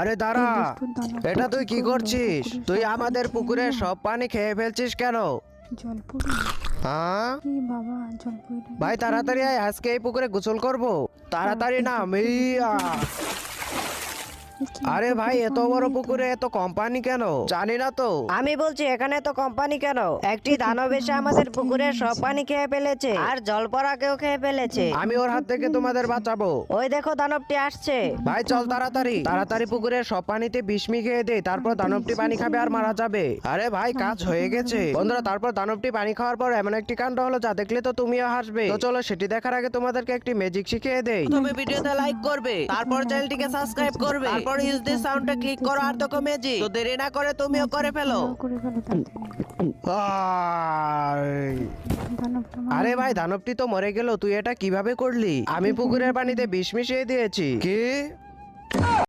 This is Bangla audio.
আরে দাঁড়া, এই দুষ্টু দানবটা এটা তুই কি করলো? করছিস? পুকুরের তুই সব আমাদের পানি খেয়ে পুকুরের নিল। সব পানি খেয়ে ফেলছিস কেন? জল পড়ে হ্যাঁ কি বাবা, জল পড়ে ভাই, তাড়াতাড়ি আয়, আজকে এই পুকুরে গোসল করব। তাড়াতাড়ি না, মিয়া। আরে ভাই, এত বড় পুকুরে এত কম পানি কেন? জানি না তো। আমি বলছি এখানে তো কোম্পানি কেন? একটি দানব এসে আমাদের পুকুরের সব পানি খেয়ে ফেলেছে আর জল পড়াকেও খেয়ে ফেলেছে। আমি ওর হাত থেকে তোমাদের বাঁচাবো। ওই দেখো দানবটি আসছে। ভাই চল তাড়াতাড়ি তাড়াতাড়ি পুকুরের সব পানিতে বিষ মিশিয়ে দে, তারপর দানবটি পানি খাবে আর মারা যাবে। আরে ভাই, কাজ হয়ে গেছে বন্ধুরা। তারপর দানবটি পানি খাওয়ার পর এমন একটি কাণ্ড হলো যা দেখলে তো তুমিও হাসবে। তো চলো সেটি দেখার আগে তোমাদেরকে একটি ম্যাজিক শিখিয়ে দেই। তুমি ভিডিওতে লাইক করবে, তারপর চ্যানেলটিকে সাবস্ক্রাইব করবে, তারপর ইউজ দিস সাউন্ডে ক্লিক করো আর দেখো ম্যাজিক। তো দেরি না করে তুমিও করে ফেলো। করে ফেলো তাড়াতাড়ি। আয়। দানবটা আরে ভাই, দানবটি তো মরে গেল, তুই এটা কিভাবে করলি? আমি পুকুরের পানিতে বিষ মিশিয়ে দিয়েছি। কি?